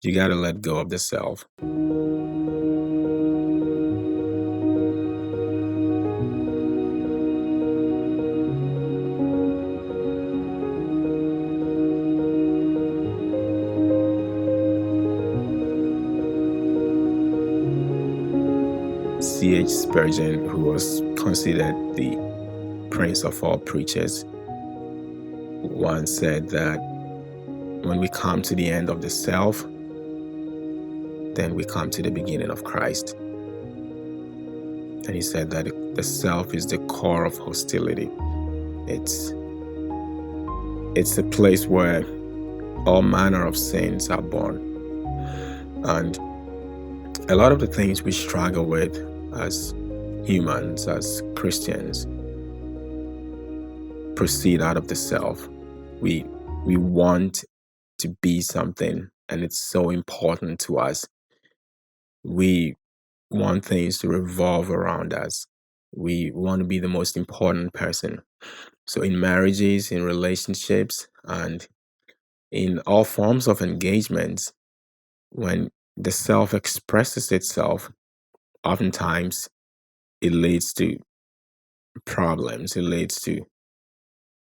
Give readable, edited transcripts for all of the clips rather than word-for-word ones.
You got to let go of the self. C.H. Spurgeon, who was considered the prince of all preachers, once said that when we come to the end of the self, then we come to the beginning of Christ. And he said that the self is the core of hostility. It's the place where all manner of sins are born. And a lot of the things we struggle with as humans, as Christians, proceed out of the self. We want to be something, and it's so important to us. We want things to revolve around us. We want to be the most important person. So in marriages, in relationships, and in all forms of engagements, when the self expresses itself, oftentimes it leads to problems, it leads to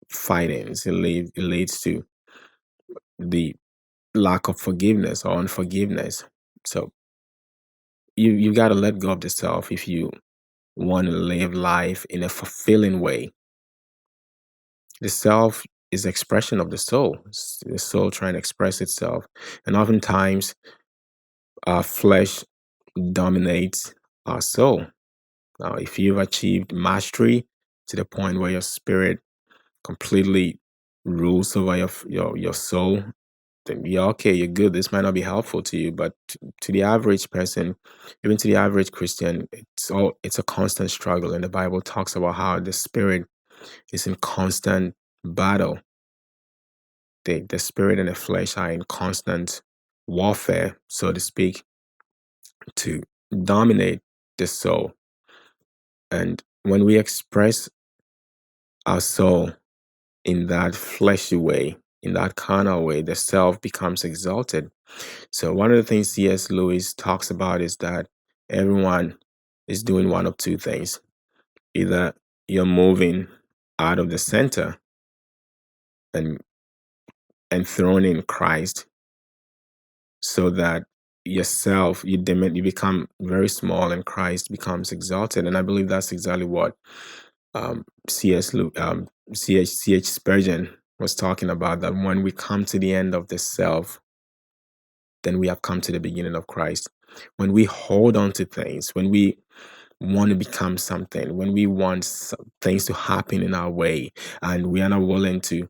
fightings, it leads to the lack of forgiveness or unforgiveness. So you got to let go of the self if you want to live life in a fulfilling way. The self is expression of the soul. It's the soul trying to express itself. And oftentimes our flesh dominates our soul. Now, if you've achieved mastery to the point where your spirit completely rules over your soul, then you're okay, you're good. This might not be helpful to you, but to the average person, even to the average Christian, it's a constant struggle. And the Bible talks about how the spirit is in constant battle. The spirit and the flesh are in constant warfare, so to speak, to dominate the soul. And when we express our soul in that fleshy way, in that carnal way, the self becomes exalted. So one of the things C.S. Lewis talks about is that everyone is doing one of two things. Either you're moving out of the center and enthroning Christ, so that yourself, you become very small and Christ becomes exalted. And I believe that's exactly what C.H. Spurgeon was talking about, that when we come to the end of the self, then we have come to the beginning of Christ. When we hold on to things, when we want to become something, when we want things to happen in our way, and we are not willing to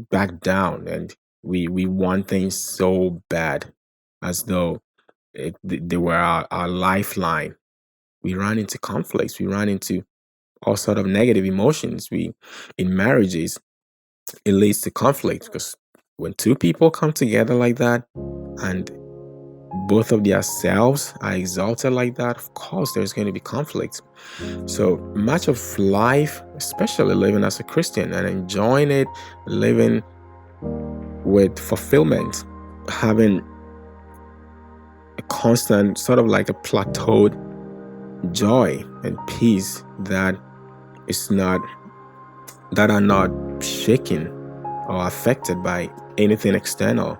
back down, and we want things so bad, as though they were our lifeline, we run into conflicts, we run into all sort of negative emotions. In marriages, it leads to conflict, because when two people come together like that and both of their selves are exalted like that, of course there's going to be conflict. So much of life, especially living as a Christian and enjoying it, living with fulfillment, having a constant, sort of like a plateaued joy and peace that are not shaken or affected by anything external,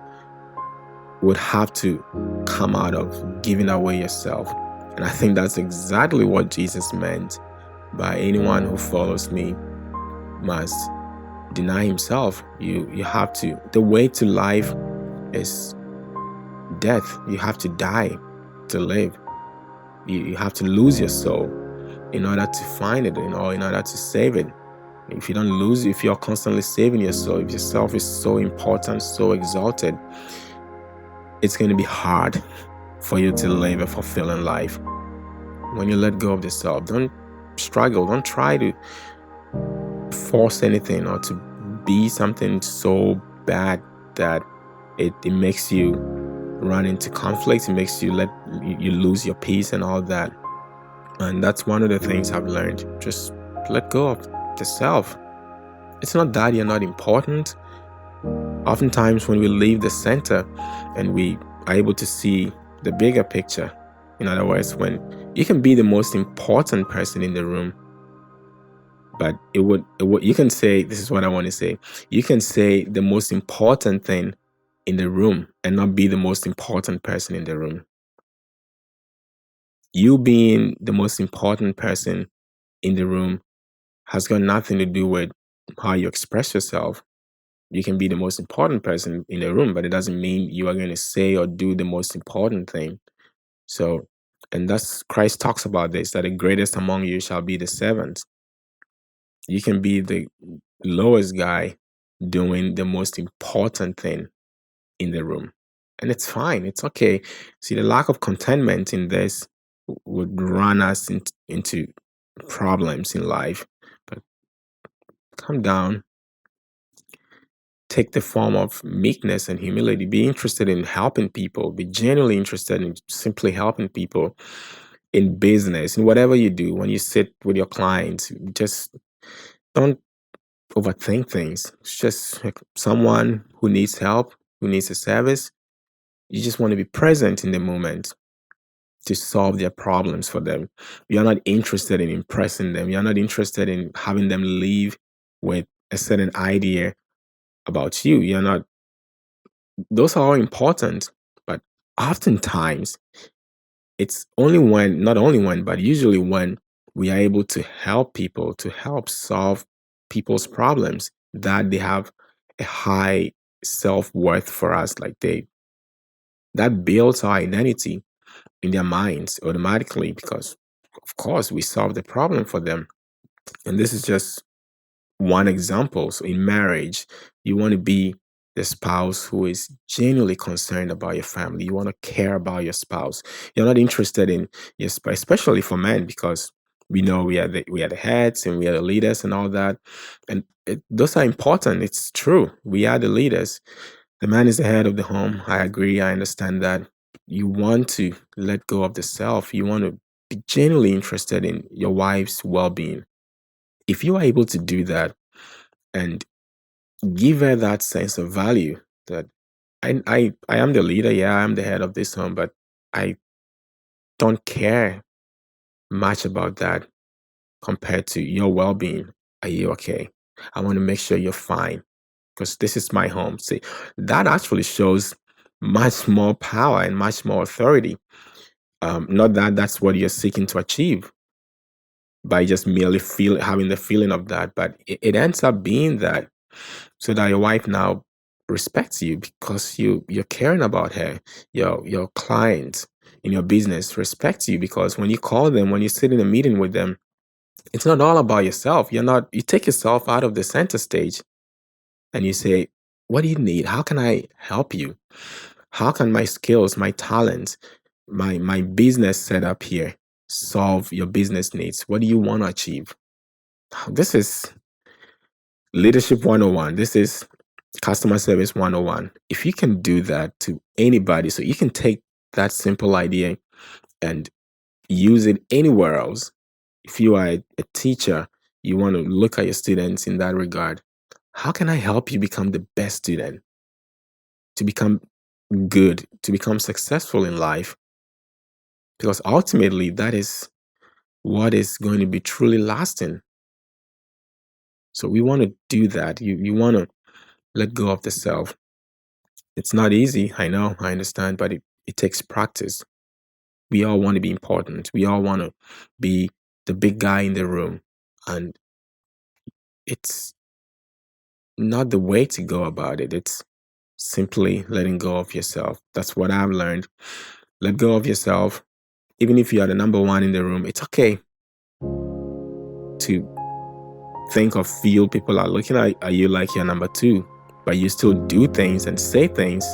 would have to come out of giving away yourself. And I think that's exactly what Jesus meant by anyone who follows me must deny himself. You have to, the way to life is death. You have to die to live. You have to lose your soul in order to find it, in order to save it. If you don't lose, if you're constantly saving your soul, if yourself is so important, so exalted, it's going to be hard for you to live a fulfilling life. When you let go of the self, don't struggle, don't try to force anything or to be something so bad that it makes you run into conflict, it makes you lose your peace and all that. And that's one of the things I've learned. Just let go of the self. It's not that you're not important. Oftentimes when we leave the center and we are able to see the bigger picture. In other words, when you can be the most important person in the room, but it would you can say, this is what I want to say, you can say the most important thing in the room and not be the most important person in the room. You being the most important person in the room has got nothing to do with how you express yourself. You can be the most important person in the room, but it doesn't mean you are going to say or do the most important thing. So, and that's Christ talks about this, that the greatest among you shall be the servant. You can be the lowest guy doing the most important thing in the room. And it's fine. It's okay. See, the lack of contentment in this would run us into problems in life. But calm down. Take the form of meekness and humility. Be interested in helping people. Be genuinely interested in simply helping people in business, in whatever you do. When you sit with your clients, just don't overthink things. It's just like someone who needs help, who needs a service. You just want to be present in the moment to solve their problems for them. You're not interested in impressing them. You're not interested in having them leave with a certain idea about you. You're not, those are all important, but oftentimes it's only when, not only when, but usually when we are able to help people, to help solve people's problems, that they have a high self-worth for us. Like that builds our identity in their minds automatically, because of course we solve the problem for them. And this is just one example. So in marriage, you want to be the spouse who is genuinely concerned about your family. You want to care about your spouse. You're not interested in your spouse, especially for men, because we know we are the heads and we are the leaders and all that. And those are important. It's true. We are the leaders. The man is the head of the home. I agree. I understand that. You want to let go of the self. You want to be genuinely interested in your wife's well-being. If you are able to do that and give her that sense of value, that I am the leader, yeah, I am the head of this home, but I don't care much about that compared to your well-being. Are you okay? I want to make sure you're fine because this is my home. See, that actually shows much more power and much more authority. Not that that's what you're seeking to achieve by just merely having the feeling of that, but it ends up being that, so that your wife now respects you because you're caring about her. Your clients in your business respect you because when you call them, when you sit in a meeting with them, it's not all about yourself. You take yourself out of the center stage and you say, what do you need? How can I help you? How can my skills, my talents, my business setup here solve your business needs? What do you want to achieve? This is leadership 101. This is customer service 101. If you can do that to anybody, so you can take that simple idea and use it anywhere else. If you are a teacher, you want to look at your students in that regard. How can I help you become the best student? To become good, to become successful in life? Because ultimately, that is what is going to be truly lasting. So we want to do that. You want to let go of the self. It's not easy. I know, I understand, but it takes practice. We all want to be important. We all want to be the big guy in the room. And it's not the way to go about it. It's simply letting go of yourself. That's what I've learned. Let go of yourself. Even if you are the number one in the room, it's okay to think or feel people are looking at you like you're number two, but you still do things and say things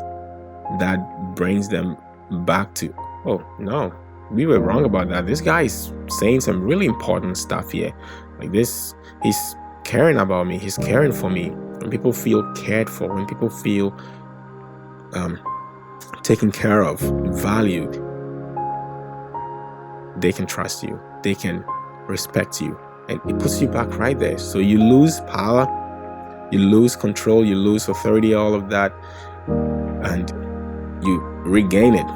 that brings them back to, oh no, we were wrong about that. This guy is saying some really important stuff here. Like this, he's caring about me. He's caring for me. When people feel cared for, when people feel taken care of, valued, they can trust you. They can respect you. And it puts you back right there. So you lose power, you lose control, you lose authority, all of that. And you regain it.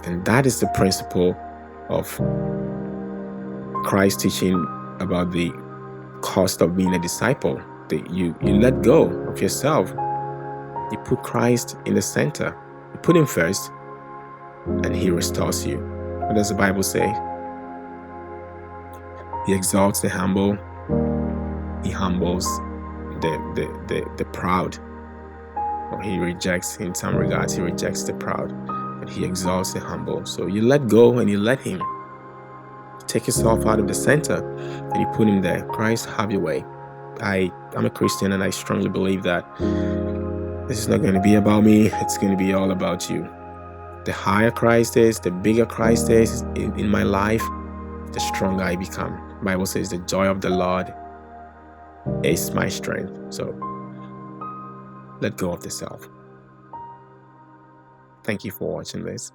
And that is the principle of Christ's teaching about the cost of being a disciple. That you let go of yourself. You put Christ in the center. You put him first, and he restores you. What does the Bible say? He exalts the humble. He humbles the proud. Or he rejects, in some regards, he rejects the proud, but he exalts the humble. So you let go and you let him. Take yourself out of the center and you put him there. Christ, have your way. I'm a Christian, and I strongly believe that this is not going to be about me. It's going to be all about you. The higher Christ is, the bigger Christ is in my life, the stronger I become. The Bible says the joy of the Lord is my strength. So let go of the self. Thank you for watching this.